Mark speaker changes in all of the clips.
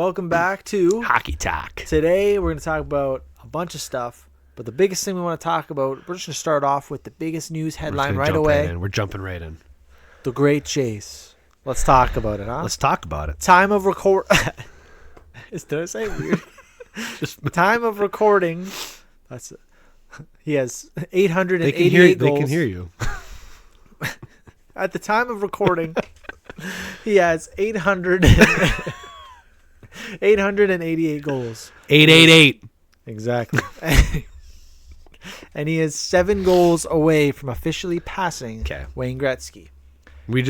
Speaker 1: Welcome back to
Speaker 2: Hockey Talk.
Speaker 1: Today we're going to talk about a bunch of stuff, but the biggest thing we want to talk about, we're just going to start off with the biggest news headline right away.
Speaker 2: We're jumping right in.
Speaker 1: The Great Chase. Let's talk about it, huh?
Speaker 2: Let's talk about it.
Speaker 1: Time of record. Did I say weird? Time of recording. That's it. He has 888 goals.
Speaker 2: They can hear you.
Speaker 1: At the time of recording, he has 888 goals.
Speaker 2: 888.
Speaker 1: Exactly. And he is 7 goals away from officially passing Wayne Gretzky.
Speaker 2: We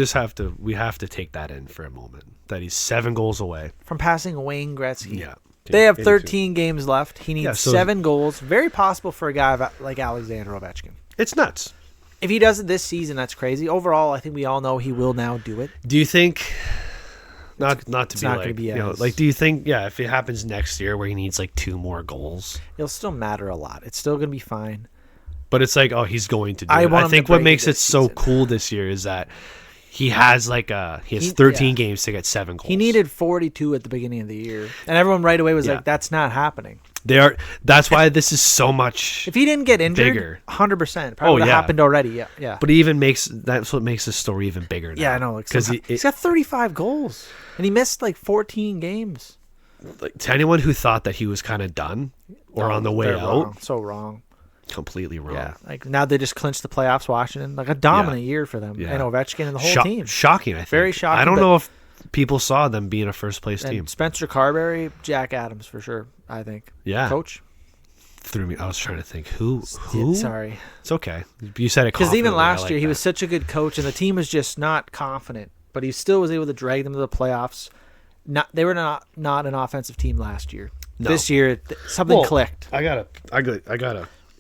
Speaker 2: have to take that in for a moment. That he's 7 goals away
Speaker 1: from passing Wayne Gretzky.
Speaker 2: Yeah.
Speaker 1: They have 13 games left. He needs 7 goals. Very possible for a guy like Alexander Ovechkin.
Speaker 2: It's nuts.
Speaker 1: If he does it this season, that's crazy. Overall, I think we all know he will now do it.
Speaker 2: Do you think... Not to be
Speaker 1: not
Speaker 2: like,
Speaker 1: be
Speaker 2: you know, like, do you think, if it happens next year where he needs like 2 more goals,
Speaker 1: it'll still matter a lot. It's still going to be fine.
Speaker 2: But it's like, he's going to do it. I think what makes it so cool this year is that he has 13 games to get 7 goals.
Speaker 1: He needed 42 at the beginning of the year, and everyone right away was like, "That's not happening."
Speaker 2: That's why this is so much.
Speaker 1: If he didn't get injured, 100%, probably would have happened already. Yeah.
Speaker 2: But that's what makes the story even bigger now.
Speaker 1: Yeah, I know. Because he's got 35 goals, and he missed 14 games.
Speaker 2: Like, to anyone who thought that he was kind of done or on the way out,
Speaker 1: wrong. So wrong.
Speaker 2: Completely wrong.
Speaker 1: Yeah, now they just clinched the playoffs. Washington, a dominant year for them, and Ovechkin and the whole team.
Speaker 2: Shocking, I think.
Speaker 1: Very shocking.
Speaker 2: I don't know if people saw them being a first place team.
Speaker 1: Spencer Carberry, Jack Adams for sure. I think.
Speaker 2: Yeah,
Speaker 1: coach.
Speaker 2: Threw me. I was trying to think who.
Speaker 1: Sorry,
Speaker 2: it's okay. You said it
Speaker 1: because even last year he was such a good coach, and the team was just not confident, but he still was able to drag them to the playoffs. They were not an offensive team last year. No. This year something clicked.
Speaker 2: I gotta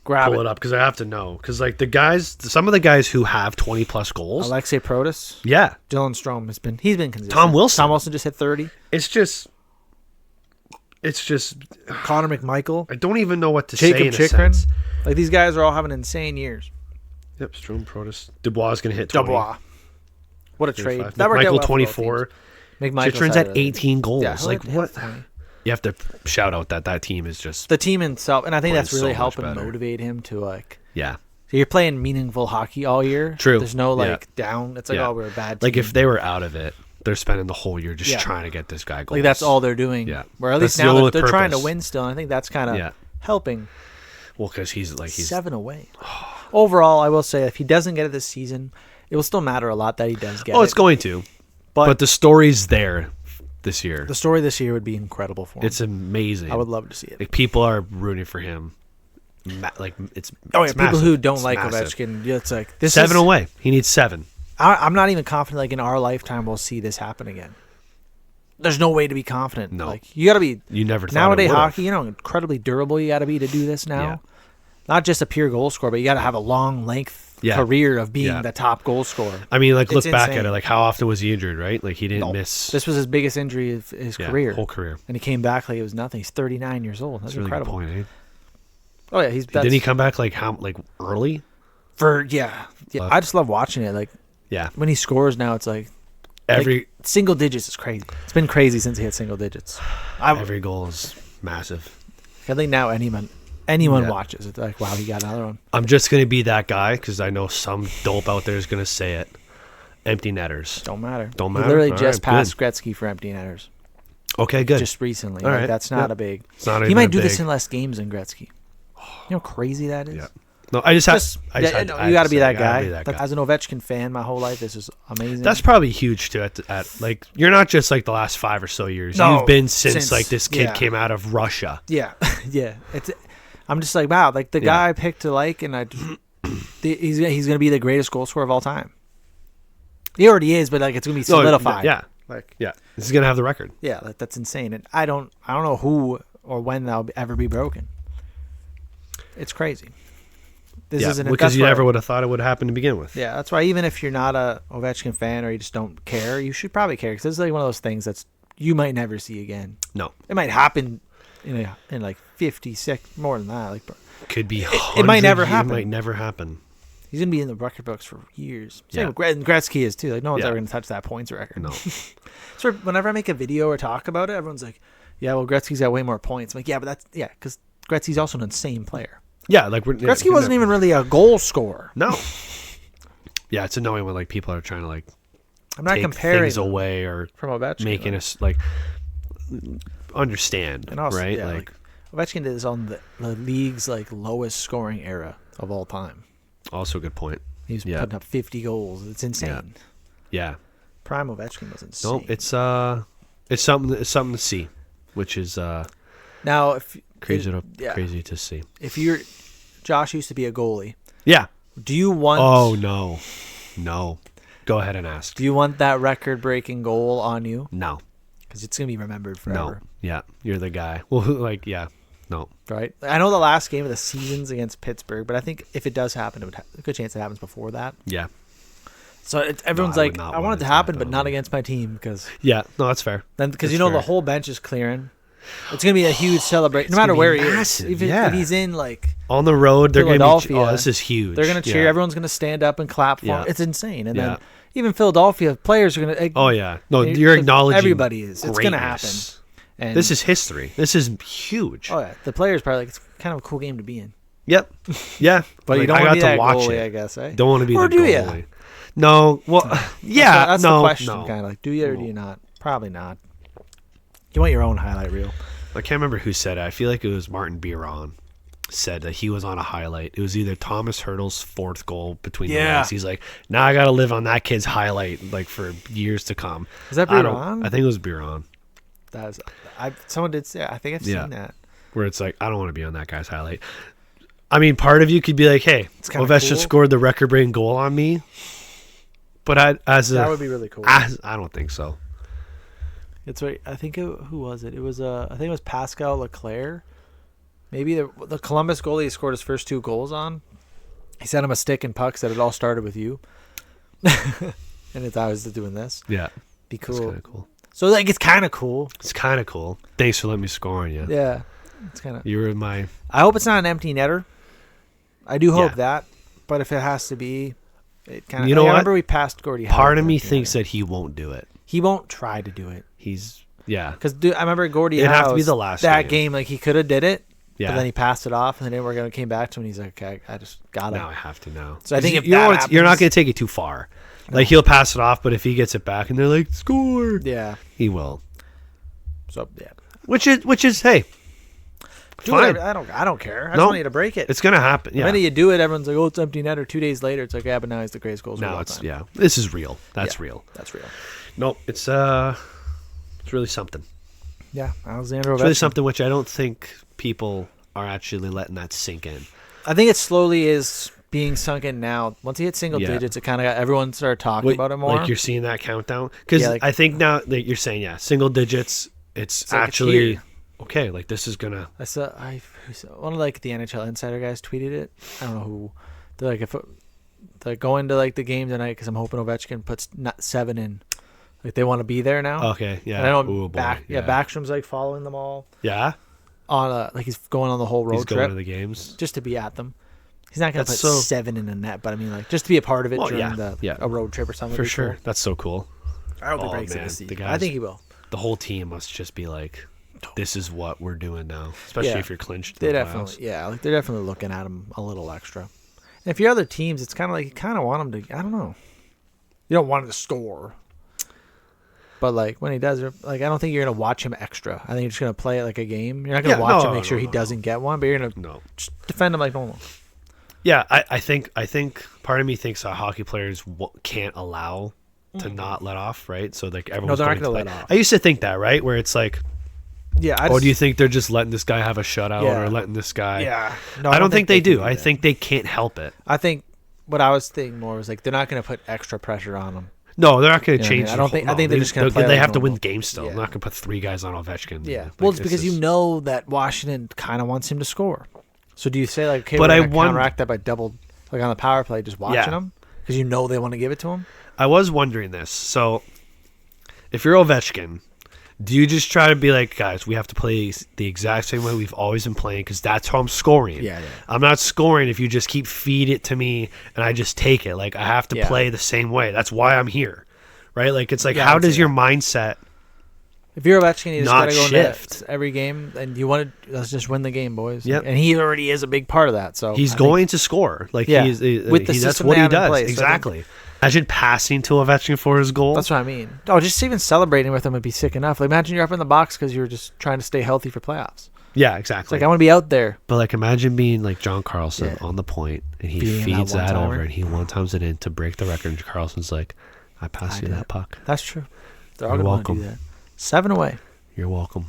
Speaker 2: pull it up because I have to know, because some of the guys who have 20 plus goals,
Speaker 1: Alexei Protas, Dylan Strome he's been consistent.
Speaker 2: Tom Wilson
Speaker 1: just hit 30.
Speaker 2: It's just
Speaker 1: Connor McMichael.
Speaker 2: I don't even know what to say.
Speaker 1: Jacob Chikrin. These guys are all having insane years.
Speaker 2: Yep, Strome, Protas, Dubois is gonna hit 20.
Speaker 1: Dubois. What a trade!
Speaker 2: That Michael 24. Chikrin's at 18 goals.
Speaker 1: Yeah,
Speaker 2: what? You have to shout out that team is just
Speaker 1: the team itself, and I think that's really helping motivate him to So you're playing meaningful hockey all year.
Speaker 2: True.
Speaker 1: There's no down. It's we're a bad team.
Speaker 2: If they were out of it, they're spending the whole year just trying to get this guy goals.
Speaker 1: That's all they're doing.
Speaker 2: Yeah.
Speaker 1: Where at least now they're trying to win still. And I think that's kind of helping.
Speaker 2: Well, because he's
Speaker 1: 7 away. Overall, I will say if he doesn't get it this season, it will still matter a lot that he does get it.
Speaker 2: Oh, it's going to. But the story's there this year.
Speaker 1: The story this year would be incredible for him.
Speaker 2: It's amazing.
Speaker 1: I would love to see it.
Speaker 2: People are rooting for him. It's
Speaker 1: people
Speaker 2: massive.
Speaker 1: Who don't like Ovechkin. It's this
Speaker 2: 7 away. He needs 7.
Speaker 1: I'm not even confident in our lifetime we'll see this happen again. There's no way to be confident.
Speaker 2: No.
Speaker 1: You got to be.
Speaker 2: You never thought
Speaker 1: nowadays hockey. Incredibly durable. You got to be to do this now.
Speaker 2: Yeah.
Speaker 1: Not just a pure goal scorer, but you got to have a long length career of being the top goal scorer.
Speaker 2: I mean, look back at it. How often was he injured? Right? He didn't miss.
Speaker 1: This was his biggest injury of his career.
Speaker 2: Whole career.
Speaker 1: And he came back it was nothing. He's 39 years old. That's incredible.
Speaker 2: Really good point,
Speaker 1: Oh yeah,
Speaker 2: didn't he come back early?
Speaker 1: I just love watching it. When he scores now, it's every single digits is crazy. It's been crazy since he hit single digits.
Speaker 2: Every goal is massive.
Speaker 1: I think now anyone watches it, wow, he got another one.
Speaker 2: I'm just gonna be that guy because I know some dope out there is gonna say it. Empty netters
Speaker 1: don't matter.
Speaker 2: Don't matter.
Speaker 1: He literally just passed Gretzky for empty netters.
Speaker 2: Okay, good.
Speaker 1: Just recently.
Speaker 2: All right.
Speaker 1: That's not a big.
Speaker 2: It's not
Speaker 1: he might do this in less games than Gretzky. You know how crazy that is?
Speaker 2: Yeah. No, you got
Speaker 1: to be that guy. As an Ovechkin fan, my whole life, this is amazing.
Speaker 2: That's probably huge too. You're not just the last 5 or so years.
Speaker 1: No,
Speaker 2: you've been since this kid came out of Russia.
Speaker 1: Yeah, yeah. I'm just wow, the guy I picked to and he's going to be the greatest goal scorer of all time. He already is, but it's going to be solidified.
Speaker 2: This is going to have the record.
Speaker 1: Yeah, that's insane. And I don't know who or when that'll ever be broken. It's crazy. This isn't
Speaker 2: because you never would have thought it would happen to begin with.
Speaker 1: Yeah, that's why even if you're not a Ovechkin fan or you just don't care, you should probably care because this is one of those things that's you might never see again.
Speaker 2: No,
Speaker 1: it might happen in 50, 60, more than that.
Speaker 2: Could be.
Speaker 1: It might never happen.
Speaker 2: It might never happen.
Speaker 1: He's gonna be in the record books for years. Same with Gretzky is too. No one's ever gonna touch that points record.
Speaker 2: No.
Speaker 1: So whenever I make a video or talk about it, everyone's like, Yeah, well, Gretzky's got way more points. I'm like, yeah, but because Gretzky's also an insane player.
Speaker 2: Yeah, like
Speaker 1: Gretzky wasn't even really a goal scorer.
Speaker 2: No. Yeah, it's annoying when like people are trying to like
Speaker 1: I'm not
Speaker 2: take
Speaker 1: comparing
Speaker 2: things away or
Speaker 1: from Ovechkin,
Speaker 2: making us like understand,
Speaker 1: and also,
Speaker 2: right?
Speaker 1: Yeah, like Ovechkin is on the league's like lowest scoring era of all time.
Speaker 2: Also a good point.
Speaker 1: He's putting up 50 goals. It's insane.
Speaker 2: Yeah.
Speaker 1: Prime Ovechkin was insane.
Speaker 2: Nope, it's something to see, which is
Speaker 1: now
Speaker 2: crazy to see.
Speaker 1: If Josh used to be a goalie.
Speaker 2: Yeah.
Speaker 1: Do you want?
Speaker 2: Oh no. Go ahead and ask.
Speaker 1: Do you want that record-breaking goal on you?
Speaker 2: No.
Speaker 1: Because it's gonna be remembered forever.
Speaker 2: No. Yeah, you're the guy. Well, like, yeah, no.
Speaker 1: Right. I know the last game of the season's against Pittsburgh, but I think if it does happen, a good chance it happens before that.
Speaker 2: Yeah.
Speaker 1: So everyone's like, I want it to happen, but not against my team because.
Speaker 2: Yeah, no, that's fair.
Speaker 1: Then because the whole bench is clearing. It's gonna be a huge celebration, no matter where he is. If he's in like
Speaker 2: on the road, they're gonna be. Oh, this is huge.
Speaker 1: They're gonna cheer. Everyone's gonna stand up and clap for him. It's insane. And then even Philadelphia players are gonna.
Speaker 2: Oh yeah, no, you're acknowledging.
Speaker 1: Everybody is.
Speaker 2: Greatness.
Speaker 1: It's gonna happen. And
Speaker 2: this is history. This is huge.
Speaker 1: Oh yeah, the players probably like it's kind of a cool game to be in.
Speaker 2: Yep. Yeah,
Speaker 1: but you don't want to be that goalie, I guess.
Speaker 2: Don't want to be
Speaker 1: the
Speaker 2: goalie.
Speaker 1: You?
Speaker 2: No. Well, yeah.
Speaker 1: That's
Speaker 2: no.
Speaker 1: the question.
Speaker 2: No.
Speaker 1: Kind of like, do you or do you not? Probably not. You want your own highlight reel.
Speaker 2: I can't remember who said it. I feel like it was Martin Biron said that he was on a highlight. It was either Thomas Hurdle's fourth goal between the legs. He's like, now I got to live on that kid's highlight like for years to come.
Speaker 1: Is that Biron?
Speaker 2: I think it was Biron.
Speaker 1: Someone did say. I think I've seen that.
Speaker 2: Where it's like, I don't want to be on that guy's highlight. I mean, part of you could be like, hey, Ovechkin scored the record-breaking goal on me. But that
Speaker 1: would be really cool.
Speaker 2: I don't think so.
Speaker 1: It's right. I think who was it? It was I think it was Pascal Leclerc. Maybe the Columbus goalie he scored his first 2 goals on. He sent him a stick and puck. Said it all started with you. And I was doing this.
Speaker 2: Yeah,
Speaker 1: be cool.
Speaker 2: That's kind of cool.
Speaker 1: So like it's kind of cool.
Speaker 2: It's kind of cool. Thanks for letting me score on you.
Speaker 1: Yeah, it's kind of.
Speaker 2: You were my.
Speaker 1: I hope it's not an empty netter. I do hope that, but if it has to be, it kind of.
Speaker 2: You know what?
Speaker 1: I remember we passed Gordie.
Speaker 2: Part of me thinks that he won't do it.
Speaker 1: He won't try to do it. Because I remember Gordie.
Speaker 2: It'd have to be the last
Speaker 1: game. Like he could have did it.
Speaker 2: Yeah.
Speaker 1: But then he passed it off, and then we're gonna came back to him, and he's like, "Okay, I just got it."
Speaker 2: Now I have to know.
Speaker 1: So I think if
Speaker 2: you're not gonna take it too far. No. Like he'll pass it off, but if he gets it back, and they're like, "Score!"
Speaker 1: Yeah,
Speaker 2: he will.
Speaker 1: So yeah,
Speaker 2: which is hey,
Speaker 1: fine. I don't care. I just want you to break it.
Speaker 2: It's gonna happen. Yeah.
Speaker 1: The minute you do it, everyone's like, "Oh, it's empty net." Or 2 days later, it's like, "Yeah, but now he's the greatest goal scorer."
Speaker 2: Now it's time. This is real. That's real.
Speaker 1: That's real.
Speaker 2: Nope. It's really something.
Speaker 1: Yeah, Alexander Ovechkin.
Speaker 2: It's really something which I don't think people are actually letting that sink in.
Speaker 1: I think it slowly is being sunk in now. Once he hit single digits, it kind of got everyone started talking about it more.
Speaker 2: Like you're seeing that countdown? Because I think now that you're saying, single digits, it's actually okay. Like this is gonna. I saw
Speaker 1: one of like the NHL Insider guys tweeted it. I don't know who. They're like, if they're going to like the game tonight because I'm hoping Ovechkin puts 7 in. Like they want to be there now.
Speaker 2: Okay, yeah.
Speaker 1: And I know Backstrom's like following them all.
Speaker 2: Yeah.
Speaker 1: On like he's going on the whole road trip.
Speaker 2: He's going to the games
Speaker 1: just to be at them. He's not going to put 7 in a net, but I mean like just to be a part of it during a road trip or something.
Speaker 2: For sure,
Speaker 1: cool.
Speaker 2: That's so cool.
Speaker 1: I hope he breaks it this season. I think he will.
Speaker 2: The whole team must just be like, this is what we're doing now, especially if you're clinched.
Speaker 1: They definitely, like they're definitely looking at him a little extra. And if you're other teams, it's kind of like you kind of want him to. I don't know. You don't want him to score. But like when he does, like I don't think you're gonna watch him extra. I think you're just gonna play it like a game. You're not gonna watch him, make sure he doesn't get one, but you're gonna just defend him like normal.
Speaker 2: Yeah, I think part of me thinks that hockey players can't allow to not let off, right? So like everyone's
Speaker 1: they're not gonna let off.
Speaker 2: I used to think that, right? Where it's like, do you think they're just letting this guy have a shutout or letting this guy?
Speaker 1: Yeah,
Speaker 2: no, I don't think they do. I think they can't help it.
Speaker 1: I think what I was thinking more was like they're not gonna put extra pressure on him.
Speaker 2: No, they're not going to change.
Speaker 1: I think they're just going to play.
Speaker 2: They have to win the game still. They're not going to put 3 guys on Ovechkin.
Speaker 1: Yeah. Well, it's because you know that Washington kind of wants him to score. So do you say like, okay, we're going to counteract that by double, like on the power play, just watching him because you know they want to give it to him?
Speaker 2: I was wondering this. So if you're Ovechkin, do you just try to be like, guys, we have to play the exact same way we've always been playing because that's how I'm scoring.
Speaker 1: Yeah.
Speaker 2: I'm not scoring if you just keep feed it to me and I just take it. Like I have to play the same way. That's why I'm here, right? Like it's like how does your mindset
Speaker 1: If you're Ovechkin, you just
Speaker 2: Not
Speaker 1: gotta go
Speaker 2: shift.
Speaker 1: into every game, and you want to let's just win the game, boys.
Speaker 2: Yep.
Speaker 1: And he already is a big part of that. So
Speaker 2: He's
Speaker 1: I
Speaker 2: going to score. Like
Speaker 1: Yeah.
Speaker 2: he's
Speaker 1: With the
Speaker 2: that's
Speaker 1: system
Speaker 2: what
Speaker 1: they
Speaker 2: he
Speaker 1: have in
Speaker 2: does.
Speaker 1: place, so I think-
Speaker 2: Exactly. Imagine passing to Ovechkin for his goal.
Speaker 1: that's what I mean. Oh, just even celebrating with him would be sick enough. Like imagine you're up in the box because you were just trying to stay healthy for playoffs.
Speaker 2: Yeah,
Speaker 1: It's
Speaker 2: exactly.
Speaker 1: like I want to be out there.
Speaker 2: But like, imagine being like John Carlson
Speaker 1: Yeah.
Speaker 2: on the point, and he
Speaker 1: Being
Speaker 2: feeds
Speaker 1: that
Speaker 2: that
Speaker 1: one-timer.
Speaker 2: over, and he one-times it in to break the record. And Carlson's like, "I passed
Speaker 1: I
Speaker 2: you
Speaker 1: did
Speaker 2: that
Speaker 1: it.
Speaker 2: puck.
Speaker 1: That's true. They're all
Speaker 2: You're
Speaker 1: going to want to do
Speaker 2: welcome.
Speaker 1: that. 7 away.
Speaker 2: You're welcome."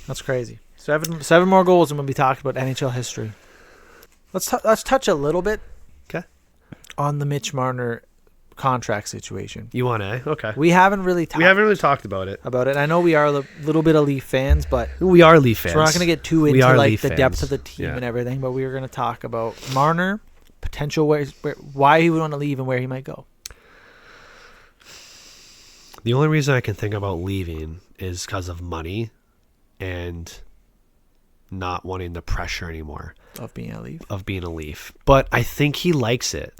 Speaker 1: That's crazy. Seven more goals, and we'll be talking about NHL history. Let's touch a little bit.
Speaker 2: 'Kay.
Speaker 1: On the Mitch Marner contract situation.
Speaker 2: You want to? Okay.
Speaker 1: We haven't really talked
Speaker 2: We haven't really talked about it.
Speaker 1: about it. I know we are a little bit of Leaf fans, but
Speaker 2: We are Leaf fans.
Speaker 1: so we're not going to get too
Speaker 2: We
Speaker 1: into
Speaker 2: are
Speaker 1: like
Speaker 2: Leaf
Speaker 1: the depth
Speaker 2: fans.
Speaker 1: of the team
Speaker 2: Yeah.
Speaker 1: and everything. But we were going to talk about Marner, potential why he would want to leave and where he might go.
Speaker 2: The only reason I can think about leaving is because of money and not wanting the pressure anymore
Speaker 1: Of being a Leaf,
Speaker 2: of being a Leaf. But I think he likes it.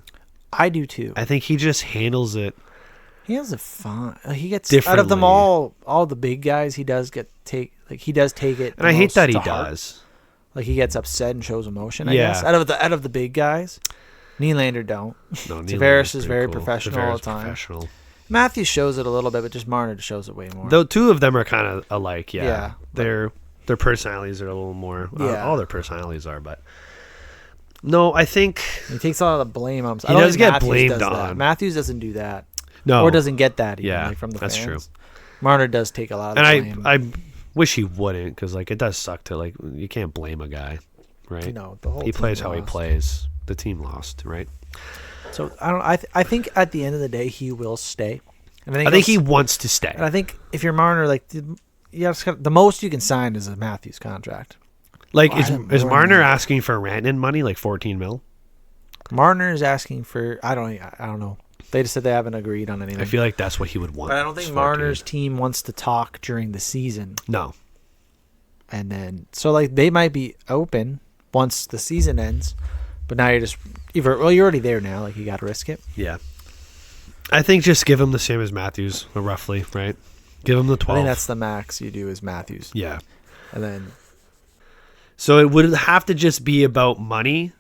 Speaker 1: I do too.
Speaker 2: I think he just handles it.
Speaker 1: He has a fun. He gets out of them
Speaker 2: Differently.
Speaker 1: all the big guys. He does he does take it,
Speaker 2: And I hate
Speaker 1: most
Speaker 2: that he
Speaker 1: to heart.
Speaker 2: does.
Speaker 1: Like he gets upset and shows emotion. I
Speaker 2: Yeah.
Speaker 1: guess out of the big guys, Nylander don't.
Speaker 2: No,
Speaker 1: Tavares
Speaker 2: Nylander's
Speaker 1: is
Speaker 2: pretty
Speaker 1: very
Speaker 2: cool.
Speaker 1: professional all
Speaker 2: Tavares
Speaker 1: the time.
Speaker 2: Professional.
Speaker 1: Matthews shows it a little bit, but just Marner shows it way more.
Speaker 2: Though two of them are kind of alike. Yeah.
Speaker 1: Yeah.
Speaker 2: Their personalities are a little more.
Speaker 1: Yeah.
Speaker 2: All their personalities are, but no, I think
Speaker 1: He takes a lot of the blame on him.
Speaker 2: He does get blamed
Speaker 1: does that.
Speaker 2: on.
Speaker 1: Matthews doesn't do that,
Speaker 2: no.
Speaker 1: or doesn't get that. Even,
Speaker 2: Yeah,
Speaker 1: like, from the
Speaker 2: that's
Speaker 1: fans.
Speaker 2: true.
Speaker 1: Marner does take a lot of the
Speaker 2: And
Speaker 1: blame.
Speaker 2: I wish he wouldn't, because like it does suck to like you can't blame a guy, right?
Speaker 1: You know, the whole
Speaker 2: He
Speaker 1: team
Speaker 2: plays how he
Speaker 1: lost.
Speaker 2: plays. The team lost, right?
Speaker 1: So I don't. I think at the end of the day he will stay. And
Speaker 2: I think he
Speaker 1: he'll-
Speaker 2: wants to stay.
Speaker 1: And I think if you're Marner, like the most you can sign is a Matthews contract.
Speaker 2: Like
Speaker 1: I
Speaker 2: is
Speaker 1: don't
Speaker 2: is
Speaker 1: know.
Speaker 2: Marner asking for Rantanen money, like 14 mil?
Speaker 1: Marner is asking for I don't know. They just said they haven't agreed on anything.
Speaker 2: I feel like that's what he would want.
Speaker 1: but I don't think
Speaker 2: is 14.
Speaker 1: Marner's team wants to talk during the season,
Speaker 2: No.
Speaker 1: and then so like they might be open once the season ends. But now you're you're already there now. Like you got to risk it.
Speaker 2: Yeah. I think just give him the same as Matthews, roughly, right? Give him the 12.
Speaker 1: I think that's the max you do is Matthews,
Speaker 2: yeah.
Speaker 1: and then
Speaker 2: So it would have to just be about money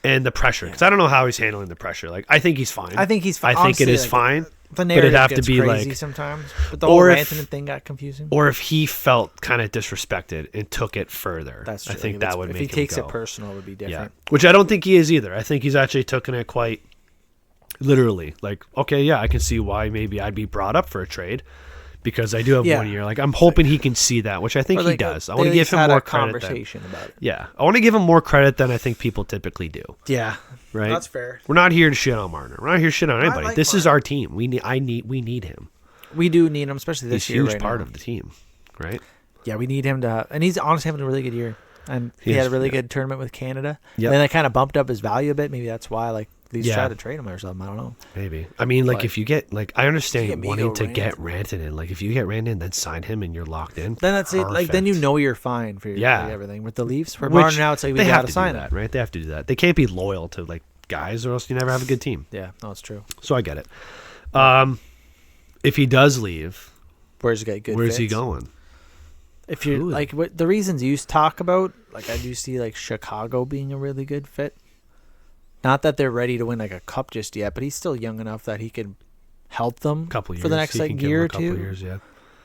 Speaker 2: and the pressure, because I don't know how he's handling the pressure. Like I think he's fine.
Speaker 1: I think he's fine.
Speaker 2: I think it
Speaker 1: Honestly,
Speaker 2: is
Speaker 1: like,
Speaker 2: fine.
Speaker 1: the narrative
Speaker 2: it'd have to
Speaker 1: gets
Speaker 2: be,
Speaker 1: crazy
Speaker 2: like-
Speaker 1: sometimes. But the whole
Speaker 2: or if-
Speaker 1: Rantanen thing got confusing.
Speaker 2: Or if he felt kind of disrespected and took it further,
Speaker 1: That's true.
Speaker 2: I think
Speaker 1: If
Speaker 2: that
Speaker 1: it's-
Speaker 2: would
Speaker 1: if
Speaker 2: make
Speaker 1: he
Speaker 2: him
Speaker 1: takes
Speaker 2: go.
Speaker 1: it personal, it would be
Speaker 2: Yeah,
Speaker 1: different.
Speaker 2: which I don't think he is either. I think he's actually taken it quite literally. Like, okay, yeah, I can see why maybe I'd be brought up for a trade because I do have
Speaker 1: Yeah.
Speaker 2: 1 year. Like, I'm hoping he can see that, which I think
Speaker 1: Or,
Speaker 2: he
Speaker 1: like,
Speaker 2: does. I
Speaker 1: they
Speaker 2: want to
Speaker 1: at
Speaker 2: give
Speaker 1: least
Speaker 2: him
Speaker 1: had
Speaker 2: more
Speaker 1: a
Speaker 2: credit.
Speaker 1: conversation about it.
Speaker 2: Yeah, I want to give him more credit than I think people typically do.
Speaker 1: Yeah,
Speaker 2: Right?
Speaker 1: that's fair.
Speaker 2: We're not here to shit on Marner. We're not here to shit on anybody.
Speaker 1: like
Speaker 2: This is
Speaker 1: Marner.
Speaker 2: our team. We need him.
Speaker 1: We do need him, especially this
Speaker 2: He's a
Speaker 1: year.
Speaker 2: huge
Speaker 1: right
Speaker 2: part
Speaker 1: now.
Speaker 2: of the team, right?
Speaker 1: Yeah, we need him to, and he's honestly having a really good year. And he
Speaker 2: He
Speaker 1: had
Speaker 2: is,
Speaker 1: a really
Speaker 2: yeah.
Speaker 1: good tournament with Canada.
Speaker 2: Yep.
Speaker 1: And then that kind of bumped up his value a bit. Maybe that's why, like, Leafs
Speaker 2: Yeah.
Speaker 1: tried to trade him or something. I don't know.
Speaker 2: Maybe. I mean, like,
Speaker 1: But-
Speaker 2: if you get, like, I understand
Speaker 1: get
Speaker 2: wanting
Speaker 1: Migo
Speaker 2: to get Rantanen. Like, if you get Rantanen, then sign him and you're locked in.
Speaker 1: Then that's it. Like, then you
Speaker 2: Perfect.
Speaker 1: know you're fine for
Speaker 2: Yeah.
Speaker 1: like, everything. With the Leafs, for
Speaker 2: Which
Speaker 1: Marner now, it's like we
Speaker 2: they
Speaker 1: got
Speaker 2: have
Speaker 1: to
Speaker 2: to
Speaker 1: sign
Speaker 2: do
Speaker 1: him.
Speaker 2: that, right? They have to do that. They can't be loyal to, like, guys or else you never have a good team.
Speaker 1: Yeah, no, it's true.
Speaker 2: So I get it. If he does leave,
Speaker 1: Where's he got good
Speaker 2: where's he
Speaker 1: fits?
Speaker 2: going?
Speaker 1: If you're
Speaker 2: Who-
Speaker 1: like what the reasons you talk about, like I do see like Chicago being a really good fit. Not that they're ready to win like a cup just yet, but he's still young enough that he could help them
Speaker 2: Couple years.
Speaker 1: for the next
Speaker 2: He
Speaker 1: like
Speaker 2: can give
Speaker 1: year
Speaker 2: him
Speaker 1: or
Speaker 2: a couple
Speaker 1: two.
Speaker 2: years, yeah.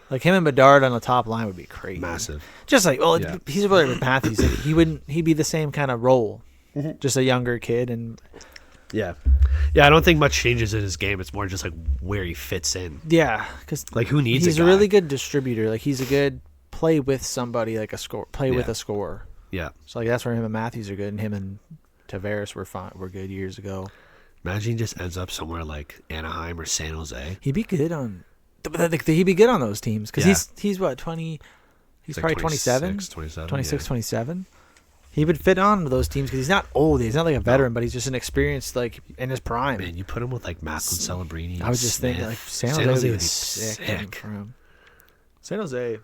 Speaker 1: Like him and Bedard on the top line would be crazy.
Speaker 2: Massive.
Speaker 1: Just like
Speaker 2: Yeah.
Speaker 1: he's really with Matthews. Like, he'd be the same kind of role,
Speaker 2: Mm-hmm.
Speaker 1: just a younger kid and
Speaker 2: Yeah. Yeah, I don't think much changes in his game. It's more just, like, where he fits in.
Speaker 1: yeah, because
Speaker 2: Like, who needs
Speaker 1: he's
Speaker 2: a
Speaker 1: a
Speaker 2: guy?
Speaker 1: really good distributor. Like he's a good play with somebody like a score, play with
Speaker 2: Yeah.
Speaker 1: a scorer.
Speaker 2: Yeah.
Speaker 1: So like that's where him and Matthews are good, and him and Tavares were good years ago.
Speaker 2: Imagine he just ends up somewhere like Anaheim or San Jose.
Speaker 1: He'd be good on, he'd be good on those teams because
Speaker 2: Yeah.
Speaker 1: he's what 20, he's
Speaker 2: Like
Speaker 1: probably 27,
Speaker 2: 27.
Speaker 1: 26,
Speaker 2: yeah.
Speaker 1: 27. He would fit on to those teams because he's not old. He's not like a veteran, but he's just an experienced like in his prime.
Speaker 2: Man, you put him with like Macklin Celebrini.
Speaker 1: I was just thinking like San Jose would be sick. For him. San Jose,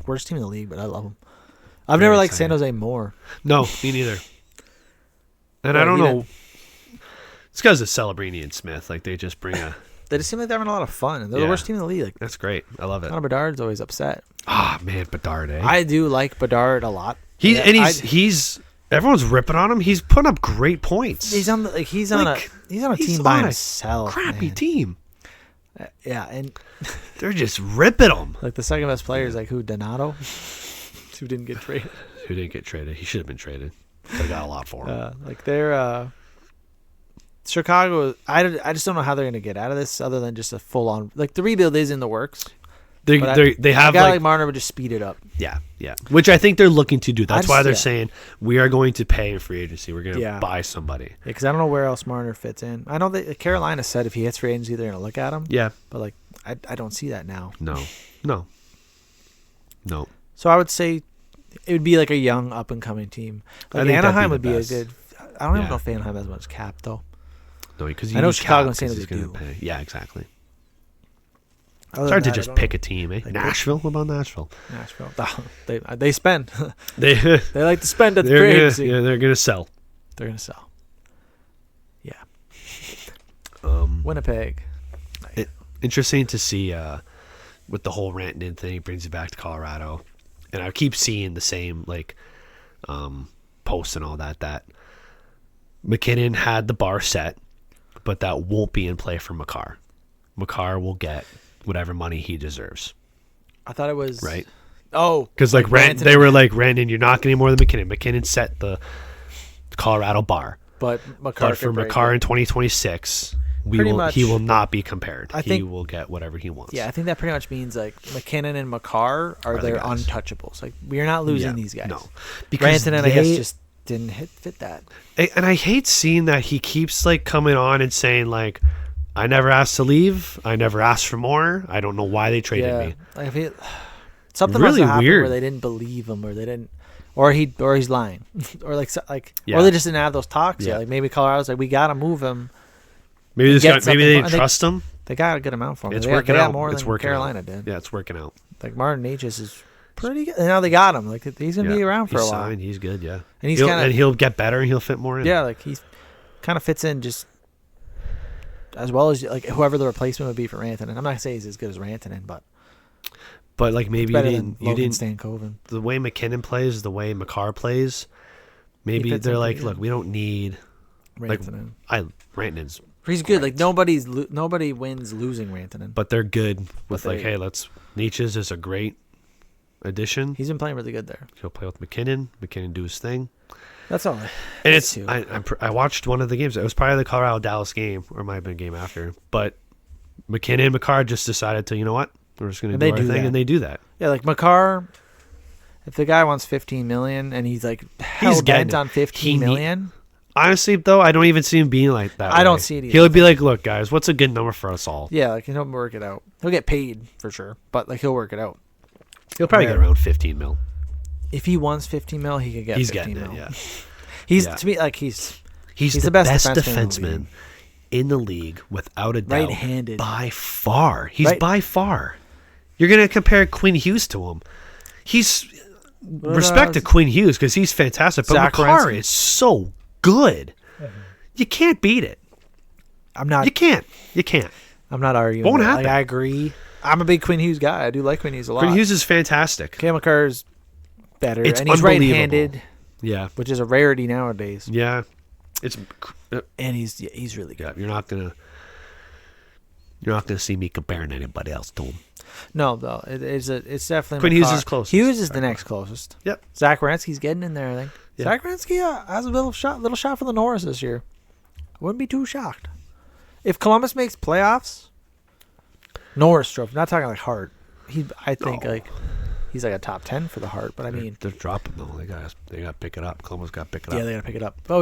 Speaker 1: worst team in the league, but I love them. I've
Speaker 2: Very
Speaker 1: never liked San
Speaker 2: exciting.
Speaker 1: Jose more.
Speaker 2: No, me neither. And
Speaker 1: Yeah,
Speaker 2: I don't
Speaker 1: he
Speaker 2: know. It's because of Celebrini and Smith. Like they just bring a
Speaker 1: They just seem like they're having a lot of fun. They're the
Speaker 2: Yeah.
Speaker 1: worst team in the league. Like,
Speaker 2: That's great. I love it.
Speaker 1: Connor Bedard's always upset.
Speaker 2: Ah, man, Bedard, eh?
Speaker 1: I do like Bedard a lot.
Speaker 2: He's everyone's ripping on him. He's putting up great points.
Speaker 1: He's on a team by himself.
Speaker 2: Crappy
Speaker 1: man.
Speaker 2: team.
Speaker 1: Yeah, and
Speaker 2: They're just ripping him.
Speaker 1: like the second best player is like who? Donato, who didn't get traded.
Speaker 2: Who didn't get traded? He should have been traded. They got a lot for him.
Speaker 1: Like they're Chicago. I just don't know how they're gonna get out of this other than just a full on like the rebuild is in the works.
Speaker 2: They have
Speaker 1: a guy
Speaker 2: like
Speaker 1: Marner would just speed it up.
Speaker 2: yeah, which I think they're looking to do. That's why they're
Speaker 1: yeah.
Speaker 2: saying we are going to pay in free agency. We're going to buy somebody.
Speaker 1: Yeah, because I don't know where else Marner fits in. I know that Carolina said if he hits free agency, they're going to look at him.
Speaker 2: Yeah,
Speaker 1: but like I don't see that now.
Speaker 2: No.
Speaker 1: So I would say it would be like a young up and coming team. Like Anaheim would be a good. I don't even know if Anaheim has much cap though.
Speaker 2: No, because
Speaker 1: I know Chicago and San Jose do.
Speaker 2: Pay. Yeah, exactly.
Speaker 1: Other
Speaker 2: It's hard to
Speaker 1: that,
Speaker 2: just pick a team, eh?
Speaker 1: Like
Speaker 2: Nashville? What about Nashville?
Speaker 1: Nashville. They spend.
Speaker 2: They
Speaker 1: like to spend at the free agency.
Speaker 2: Yeah, they're gonna sell.
Speaker 1: They're gonna sell. Yeah.
Speaker 2: Winnipeg. Interesting to see with the whole Rantanen thing brings it back to Colorado, and I keep seeing the same like posts and all that McKinnon had the bar set, but that won't be in play for Makar. Makar will get whatever money he deserves.
Speaker 1: I thought it was
Speaker 2: right.
Speaker 1: Oh,
Speaker 2: because like they were like Rantanen, you're not getting more than McKinnon. McKinnon set the Colorado bar,
Speaker 1: but for
Speaker 2: Makar in 2026, he will not be compared. He will get whatever he wants.
Speaker 1: Yeah, I think that pretty much means like McKinnon and Makar are their untouchables. Like we're not losing these guys.
Speaker 2: No, because
Speaker 1: Rantanen, I guess, just didn't fit that.
Speaker 2: And I hate seeing that he keeps like coming on and saying like, I never asked to leave. I never asked for more. I don't know why they traded me.
Speaker 1: I feel something
Speaker 2: really
Speaker 1: must have happened
Speaker 2: weird
Speaker 1: where they didn't believe him, or they didn't, or he's lying, or or they just didn't have those talks yet. Like maybe Colorado's like, we gotta move him.
Speaker 2: Maybe they didn't trust him.
Speaker 1: They got a good amount for him.
Speaker 2: It's working out
Speaker 1: more
Speaker 2: than
Speaker 1: Carolina did.
Speaker 2: Yeah, it's working out.
Speaker 1: Like Martin Aegis is pretty good. And now they got him. Like he's gonna be around for a while.
Speaker 2: He's good. Yeah,
Speaker 1: and
Speaker 2: he'll get better and he'll fit more in.
Speaker 1: Yeah, like he's kind of fits in just as well as like whoever the replacement would be for Rantanen. I'm not gonna say he's as good as Rantanen, but
Speaker 2: like maybe you didn't
Speaker 1: Stankoven.
Speaker 2: The way McKinnon plays, the way Makar plays, maybe they're like, look, we don't need
Speaker 1: Rantanen.
Speaker 2: Rantanen's.
Speaker 1: He's good. Like nobody wins losing Rantanen.
Speaker 2: But they're good with hey, Nietzsche's is a great addition.
Speaker 1: He's been playing really good there.
Speaker 2: He'll play with McKinnon. McKinnon do his thing.
Speaker 1: That's all.
Speaker 2: And I watched one of the games. It was probably the Colorado Dallas game, or it might have been a game after. But McKinnon and Makar just decided to, you know what, we're just going to do our thing, and they do that.
Speaker 1: Yeah, like Makar. If the guy wants $15 million and he's like hell bent on $15 million.
Speaker 2: Honestly, though, I don't even see him being like that.
Speaker 1: I don't see it either.
Speaker 2: He'll be like, look, guys, what's a good number for us all?
Speaker 1: Yeah, like he'll work it out. He'll get paid for sure, but like he'll work it out.
Speaker 2: He'll probably get around 15 mil.
Speaker 1: If he wants 15 mil, he could get 15 mil.
Speaker 2: Yeah.
Speaker 1: To me, like he's
Speaker 2: the best defenseman in the league without a doubt.
Speaker 1: Right-handed.
Speaker 2: By far. By far. You're going to compare Quinn Hughes to him. Respect to Quinn Hughes because he's fantastic, but Makar is so good. You can't beat it. You can't.
Speaker 1: I'm not arguing.
Speaker 2: Won't happen.
Speaker 1: I agree. I'm a big Quinn Hughes guy. I do like Quinn Hughes a lot.
Speaker 2: Quinn Hughes is fantastic.
Speaker 1: Cale Makar's better,
Speaker 2: and
Speaker 1: he's right-handed.
Speaker 2: Yeah,
Speaker 1: which is a rarity nowadays.
Speaker 2: Yeah,
Speaker 1: and he's really good.
Speaker 2: Yeah, you're not gonna see me comparing anybody else to him.
Speaker 1: No, it's definitely
Speaker 2: Quinn Hughes is closest.
Speaker 1: Hughes is the next closest.
Speaker 2: Yep.
Speaker 1: Zach Werenski's getting in there, I think. Yeah. Zach Werenski has a little shot for the Norris this year. I wouldn't be too shocked. If Columbus makes playoffs, Norris trophy. Not talking like Hart. I think he's like a top 10 for the Hart, but I mean
Speaker 2: they're dropping though. They got to pick it up. Columbus got to pick it up.
Speaker 1: Yeah, they got to pick it up. Oh,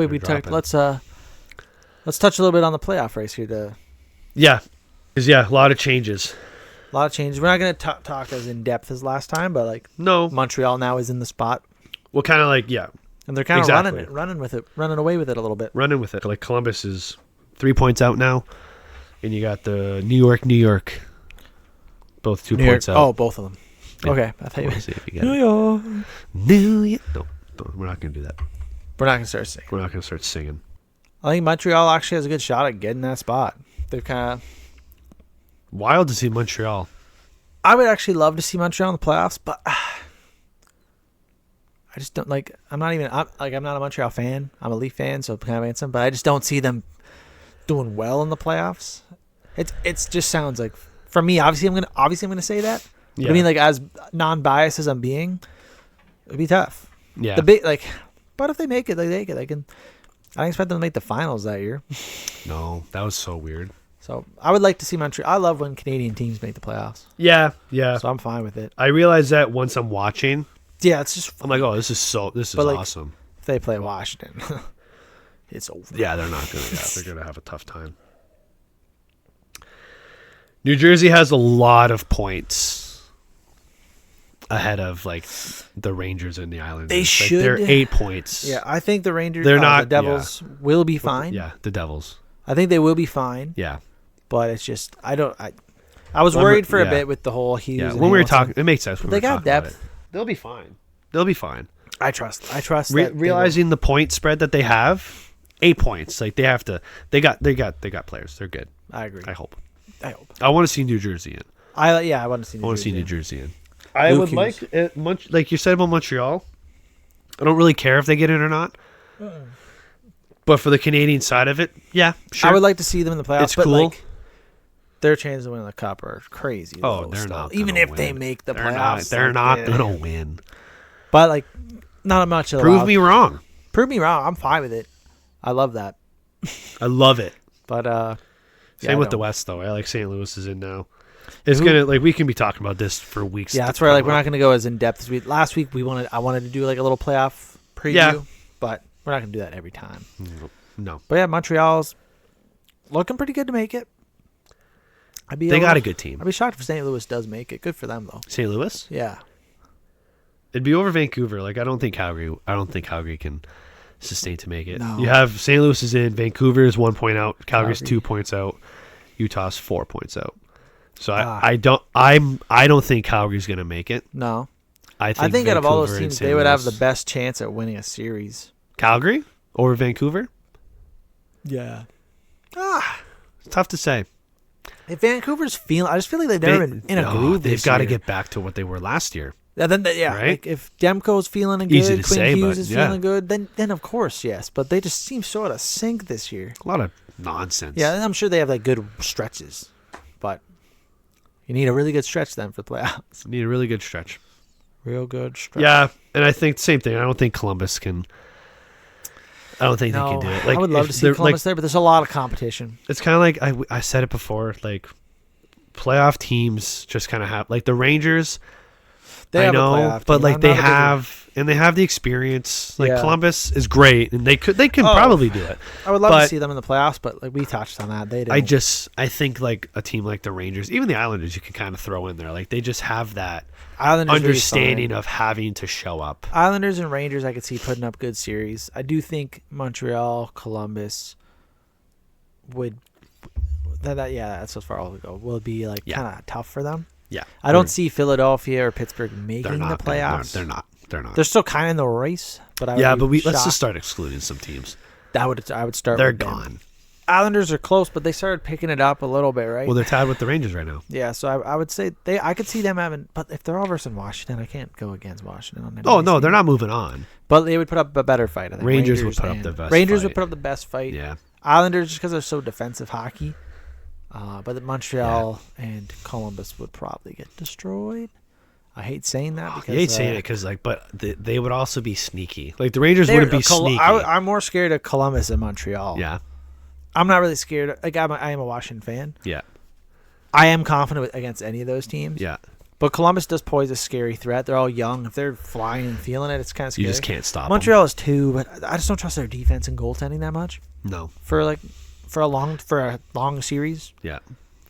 Speaker 1: let's touch a little bit on the playoff race here.
Speaker 2: Because a lot of changes.
Speaker 1: A lot of changes. We're not going to talk as in depth as last time, but Montreal now is in the spot.
Speaker 2: Well, kind of
Speaker 1: and they're kind of running with it, running away with it a little bit.
Speaker 2: Running with it. Like Columbus is 3 points out now, and you got the New York, both 2 points out.
Speaker 1: Oh, both of them. Yeah. Okay, I thought you
Speaker 2: see if you get New York. No, we're not going to do that.
Speaker 1: We're not going to start singing.
Speaker 2: We're not going to start singing.
Speaker 1: I think Montreal actually has a good shot at getting that spot. They've kind of
Speaker 2: Wild to see Montreal.
Speaker 1: I would actually love to see Montreal in the playoffs, but I just don't like. I'm not a Montreal fan. I'm a Leaf fan, so kind of against them. But I just don't see them doing well in the playoffs. It's just sounds like for me. Obviously, I'm gonna say that. But I mean, like as non-biased as I'm being, it'd be tough.
Speaker 2: Yeah.
Speaker 1: But if they make it, they make it. I don't expect them to make the finals that year.
Speaker 2: No, that was so weird.
Speaker 1: So I would like to see Montreal. I love when Canadian teams make the playoffs.
Speaker 2: Yeah.
Speaker 1: So I'm fine with it.
Speaker 2: I realize that once I'm watching.
Speaker 1: Yeah, it's just.
Speaker 2: I'm like, oh, this is awesome.
Speaker 1: If they play Washington, it's over.
Speaker 2: Yeah, they're not gonna. Yeah, they're gonna have a tough time. New Jersey has a lot of points ahead of like the Rangers and the Islanders.
Speaker 1: They should.
Speaker 2: They're 8 points.
Speaker 1: Yeah, I think the Rangers.
Speaker 2: They're not.
Speaker 1: The Devils will be fine.
Speaker 2: Yeah, the Devils.
Speaker 1: I think they will be fine.
Speaker 2: Yeah,
Speaker 1: but it's just I was worried for a bit with the whole Hughes.
Speaker 2: Yeah,
Speaker 1: and
Speaker 2: when we were
Speaker 1: Hamilton.
Speaker 2: talking, it makes sense.
Speaker 1: They got depth.
Speaker 2: They'll be fine. They'll be fine.
Speaker 1: I trust. That
Speaker 2: realizing the point spread that they have, 8 points. Like they have to. They got players. They're good.
Speaker 1: I agree.
Speaker 2: I hope. I want to see New Jersey in.
Speaker 1: I want to see.
Speaker 2: I want to see New Jersey in.
Speaker 1: I would like
Speaker 2: it, like you said about Montreal. I don't really care if they get in or not. But for the Canadian side of it, yeah, sure.
Speaker 1: I would like to see them in the playoffs.
Speaker 2: It's
Speaker 1: but
Speaker 2: cool.
Speaker 1: Like, their chances of winning the cup are crazy.
Speaker 2: Oh, they're not.
Speaker 1: Even if they make the playoffs,
Speaker 2: they're not gonna win.
Speaker 1: But like, not much.
Speaker 2: Prove me wrong.
Speaker 1: Prove me wrong. I'm fine with it. I love that.
Speaker 2: I love it.
Speaker 1: But
Speaker 2: same with the West though. I like St. Louis is in now. It's gonna like we can be talking about this for weeks.
Speaker 1: Yeah, that's where like we're not gonna go as in depth as we last week. I wanted to do like a little playoff preview, but we're not gonna do that every time.
Speaker 2: No.
Speaker 1: But yeah, Montreal's looking pretty good to make it.
Speaker 2: They got a good team.
Speaker 1: I'd be shocked if St. Louis does make it. Good for them though.
Speaker 2: St. Louis?
Speaker 1: Yeah.
Speaker 2: It'd be over Vancouver. Like I don't think Calgary can sustain to make it.
Speaker 1: No.
Speaker 2: You have St. Louis is in, Vancouver is 1 point out, Calgary's 2 points out, Utah's 4 points out. So I don't think Calgary's gonna make it.
Speaker 1: No.
Speaker 2: I think
Speaker 1: out of all those
Speaker 2: Vancouver
Speaker 1: teams, they would have the best chance at winning a series.
Speaker 2: Calgary over Vancouver?
Speaker 1: Yeah.
Speaker 2: It's tough to say.
Speaker 1: If Vancouver's feeling, I just feel like they've never been in a groove.
Speaker 2: They've got to get back to what they were last year.
Speaker 1: Yeah, then
Speaker 2: right?
Speaker 1: Like if Demko's feeling good,
Speaker 2: Easy to
Speaker 1: Quinn
Speaker 2: say,
Speaker 1: Hughes
Speaker 2: but
Speaker 1: is feeling good, then of course yes. But they just seem so out of sync this year.
Speaker 2: A lot of nonsense.
Speaker 1: Yeah, and I'm sure they have like good stretches, but you need a really good stretch then for the playoffs.
Speaker 2: Need a really good stretch.
Speaker 1: Real good stretch.
Speaker 2: Yeah, and I think same thing. I don't think Columbus can. I don't think they can do it. Like,
Speaker 1: I would love to see Columbus there, but there's a lot of competition.
Speaker 2: It's kind of like I said it before. Like playoff teams just kind of have like the Rangers.
Speaker 1: They
Speaker 2: I know, but like they have the experience. Like Columbus is great, and they can probably do it.
Speaker 1: I would love to see them in the playoffs, but like we touched on that, they don't.
Speaker 2: I think like a team like the Rangers, even the Islanders, you can kind of throw in there. Like they just have that
Speaker 1: Islanders
Speaker 2: understanding of having to show up.
Speaker 1: Islanders and Rangers, I could see putting up good series. I do think Montreal, Columbus would. That's as far as we go. Will be like kind of tough for them.
Speaker 2: Yeah,
Speaker 1: I don't see Philadelphia or Pittsburgh making the playoffs.
Speaker 2: They're not.
Speaker 1: They're still kind of in the race, but
Speaker 2: let's just start excluding some teams.
Speaker 1: I would start.
Speaker 2: They're
Speaker 1: with
Speaker 2: gone.
Speaker 1: Islanders are close, but they started picking it up a little bit, right?
Speaker 2: Well, they're tied with the Rangers right now.
Speaker 1: Yeah, so I would say I could see them having, but if they're all versus Washington, I can't go against Washington on that.
Speaker 2: Oh no, they're not moving on.
Speaker 1: But they would put up a better fight. I think
Speaker 2: Rangers would put up the best.
Speaker 1: Rangers would put up the best fight.
Speaker 2: Yeah.
Speaker 1: Islanders just because they're so defensive hockey. But Montreal and Columbus would probably get destroyed. I hate saying that because
Speaker 2: you hate saying it because but they would also be sneaky. Like the Rangers wouldn't be sneaky.
Speaker 1: I'm more scared of Columbus and Montreal.
Speaker 2: Yeah,
Speaker 1: I'm not really scared. Like I am a Washington fan.
Speaker 2: Yeah,
Speaker 1: I am confident against any of those teams.
Speaker 2: Yeah,
Speaker 1: but Columbus does pose a scary threat. They're all young. If they're flying and feeling it, it's kind of scary.
Speaker 2: You just can't stop.
Speaker 1: Montreal is too, but I just don't trust their defense and goaltending that much.
Speaker 2: No,
Speaker 1: for a long series.
Speaker 2: Yeah.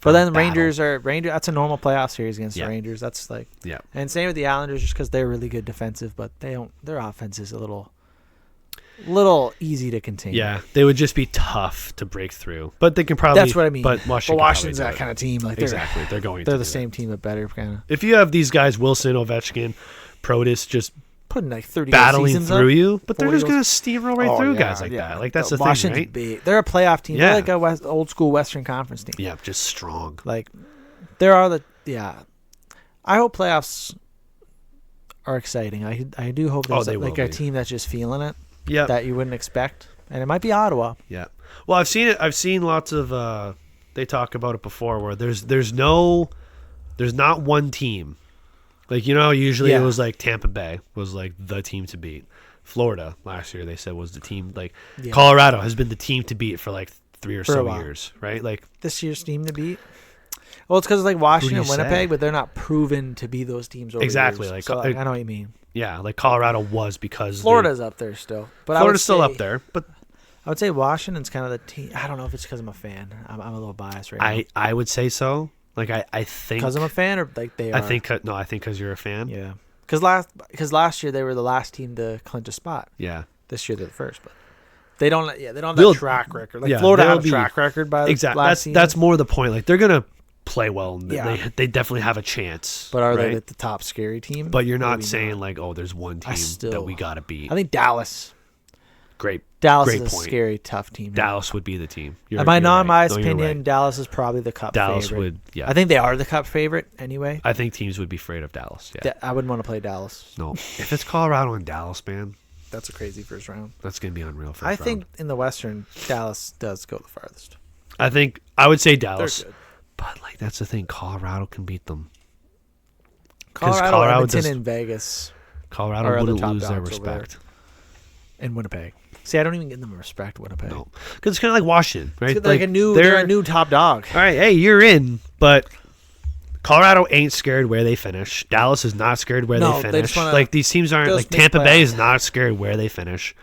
Speaker 1: But then Rangers. That's a normal playoff series against the Rangers. That's like and same with the Islanders, just because they're really good defensive, but they don't. Their offense is a little easy to contain.
Speaker 2: Yeah, they would just be tough to break through, but they can probably.
Speaker 1: That's what I mean.
Speaker 2: But
Speaker 1: Washington's that kind of team. Like
Speaker 2: exactly, they're
Speaker 1: the same team, but better kind of.
Speaker 2: If you have these guys, Wilson, Ovechkin, Protas, just
Speaker 1: putting like 30
Speaker 2: battling through
Speaker 1: up,
Speaker 2: you, but they're just gonna steamroll right through guys like that. Like that's the thing, right?
Speaker 1: Big. They're a playoff team. They're like a old school Western Conference team.
Speaker 2: Yeah, just strong.
Speaker 1: Like there are I hope playoffs are exciting. I do hope there's
Speaker 2: they
Speaker 1: like
Speaker 2: will
Speaker 1: a
Speaker 2: be.
Speaker 1: team that's just feeling it.
Speaker 2: Yeah.
Speaker 1: That you wouldn't expect, and it might be Ottawa.
Speaker 2: Yeah. Well, I've seen it. I've seen lots of. They talk about it before, where there's not one team. Like usually it was like Tampa Bay was like the team to beat. Florida last year they said was the team. Like Colorado has been the team to beat for like 3 or so years, right? Like
Speaker 1: this year's team to beat. Well, it's because like Washington and Winnipeg,
Speaker 2: say?
Speaker 1: but they're not proven to be those teams over
Speaker 2: Exactly,
Speaker 1: years.
Speaker 2: like,
Speaker 1: So, I know what you mean.
Speaker 2: Yeah, like Colorado was because
Speaker 1: Florida's up there still, but
Speaker 2: Florida's still up there. But
Speaker 1: I would say Washington's kind of the team. I don't know if it's because I'm a fan. I'm a little biased right now.
Speaker 2: I would say so. Like I think
Speaker 1: Because I'm a fan, or like they are.
Speaker 2: I think because you're a fan.
Speaker 1: Yeah. Because last year they were the last team to clinch a spot.
Speaker 2: Yeah.
Speaker 1: This year they're the first, but they don't have that track record. Like Florida had a track record by the last season.
Speaker 2: That's more the point. Like they're gonna play well. And
Speaker 1: Yeah.
Speaker 2: they definitely have a chance.
Speaker 1: But are
Speaker 2: right?
Speaker 1: they the top scary team?
Speaker 2: But you're not saying like, oh, there's one team that we gotta beat.
Speaker 1: I think Dallas.
Speaker 2: Dallas
Speaker 1: is a
Speaker 2: point.
Speaker 1: scary, tough team.
Speaker 2: Dallas would be the team.
Speaker 1: In my non-biased
Speaker 2: right. No,
Speaker 1: opinion,
Speaker 2: right.
Speaker 1: Dallas is probably the cup
Speaker 2: Dallas
Speaker 1: favorite.
Speaker 2: would, yeah.
Speaker 1: I think they are the cup favorite anyway.
Speaker 2: I think teams would be afraid of Dallas. Yeah.
Speaker 1: I wouldn't want to play Dallas.
Speaker 2: No, if it's Colorado and Dallas, man,
Speaker 1: That's a crazy first round.
Speaker 2: that's gonna be unreal.
Speaker 1: I think in the Western, Dallas does go the farthest.
Speaker 2: I would say Dallas,
Speaker 1: They're good.
Speaker 2: but like that's the thing. Colorado can beat them.
Speaker 1: Colorado, Edmonton, and Vegas,
Speaker 2: Colorado
Speaker 1: are the
Speaker 2: wouldn't
Speaker 1: top
Speaker 2: lose their
Speaker 1: dogs over there.
Speaker 2: respect.
Speaker 1: and Winnipeg. See, I don't even give them respect, Winnipeg.
Speaker 2: No, because it's kind of like Washington, right?
Speaker 1: It's like they're a new top dog.
Speaker 2: All right, hey, you're in, but Colorado ain't scared where they finish. Dallas is not scared where they finish. Like these teams aren't like Tampa Bay is not scared where they finish.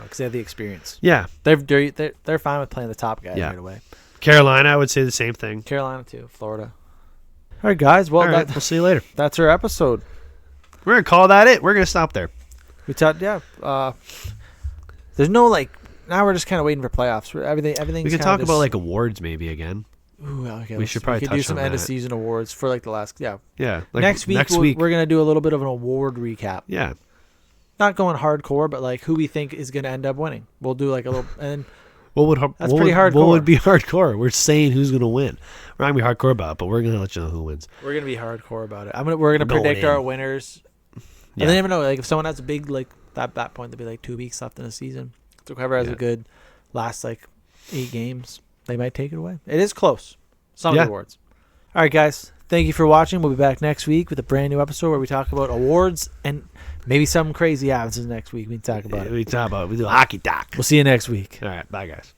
Speaker 1: Because they have the experience.
Speaker 2: Yeah,
Speaker 1: they're fine with playing the top guys right away.
Speaker 2: Carolina, I would say the same thing.
Speaker 1: Carolina too. Florida. All right, guys. Well,
Speaker 2: we'll see you later.
Speaker 1: That's our episode.
Speaker 2: We're gonna call that it. We're gonna stop there.
Speaker 1: We talked. Yeah. There's no now we're just kind of waiting for playoffs. Everything's.
Speaker 2: We could talk about like awards maybe again.
Speaker 1: Ooh, okay.
Speaker 2: We should probably
Speaker 1: do some end of season awards for like the last. Yeah.
Speaker 2: Yeah.
Speaker 1: Like next week we're gonna do a little bit of an award recap.
Speaker 2: Yeah.
Speaker 1: Not going hardcore, but like who we think is gonna end up winning. We'll do like a little and.
Speaker 2: That's
Speaker 1: pretty hardcore.
Speaker 2: What would be hardcore? We're saying who's gonna win. We're not gonna be hardcore about it, but we're gonna let you know who wins.
Speaker 1: We're gonna be hardcore about it. We're gonna predict our winners. Yeah. And they never know. Like if someone has a big that point, there'll be like 2 weeks left in the season. So whoever has a good last 8 games, they might take it away. It is close. Some awards. All right, guys. Thank you for watching. We'll be back next week with a brand new episode where we talk about awards and maybe something crazy happens next week. We can talk about it.
Speaker 2: We do hockey talk.
Speaker 1: We'll see you next week.
Speaker 2: All right. Bye, guys.